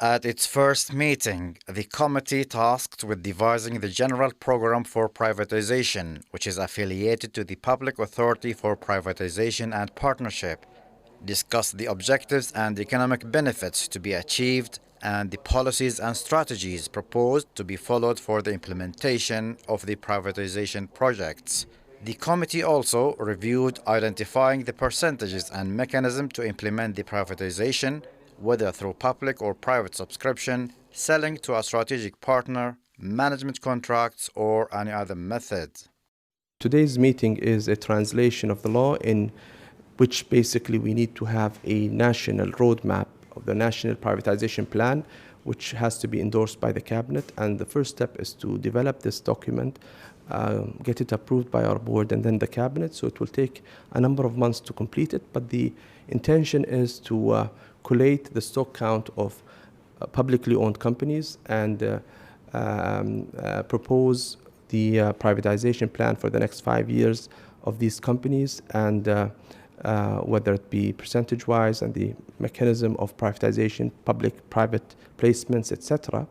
At its first meeting, the committee tasked with devising the General Program for Privatization, which is affiliated to the Public Authority for Privatization and Partnership, discussed the objectives and economic benefits to be achieved and the policies and strategies proposed to be followed for the implementation of the privatization projects. The committee also reviewed identifying the percentages and mechanism to implement the privatization, whether through public or private subscription, selling to a strategic partner, management contracts, or any other method. Today's meeting is a translation of the law in which basically we need to have a national roadmap of the National Privatization Plan, which has to be endorsed by the Cabinet. And the first step is to develop this document, get it approved by our board and then the Cabinet. So it will take a number of months to complete it. But the intention is to collate the stock count of publicly owned companies and propose the privatization plan for the next 5 years of these companies, and whether it be percentage-wise and the mechanism of privatization, public-private placements, etc.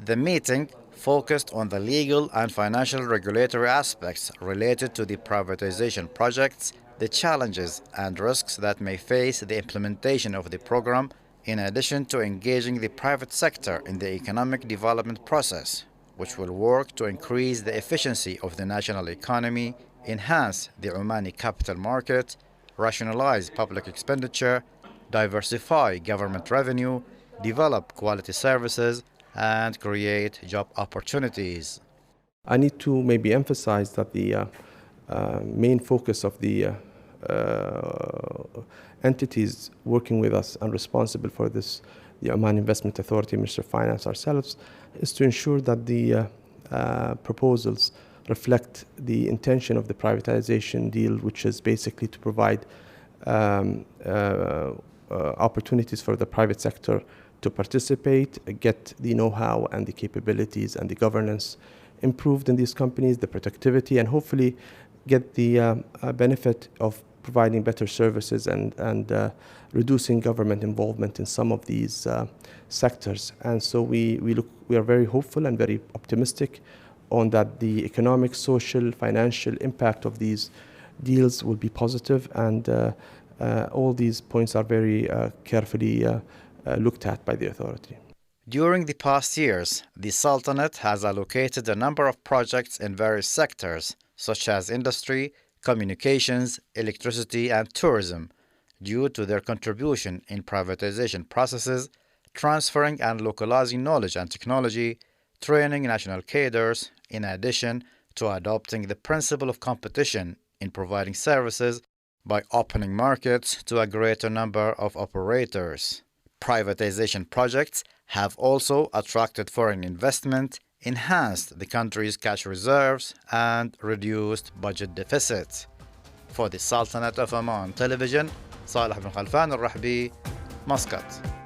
The meeting focused on the legal and financial regulatory aspects related to the privatization projects, the challenges and risks that may face the implementation of the program, in addition to engaging the private sector in the economic development process, which will work to increase the efficiency of the national economy, enhance the Omani capital market, rationalize public expenditure, diversify government revenue, develop quality services, and create job opportunities. I need to maybe emphasize that the main focus of the entities working with us and responsible for this, the Oman Investment Authority, Ministry of Finance, ourselves, is to ensure that the proposals reflect the intention of the privatization deal, which is basically to provide opportunities for the private sector to participate, get the know-how and the capabilities and the governance improved in these companies, the productivity, and hopefully get the benefit of providing better services and reducing government involvement in some of these sectors. And so we are very hopeful and very optimistic on that the economic, social, financial impact of these deals will be positive, and all these points are very carefully looked at by the authority. During the past years, the Sultanate has allocated a number of projects in various sectors, such as industry, communications, electricity, and tourism, due to their contribution in privatization processes, transferring and localizing knowledge and technology, training national cadres, in addition to adopting the principle of competition in providing services by opening markets to a greater number of operators. Privatization projects have also attracted foreign investment, enhanced the country's cash reserves, and reduced budget deficit. For the Sultanate of Oman Television, Saleh bin Khalfan al-Rahbi, Muscat.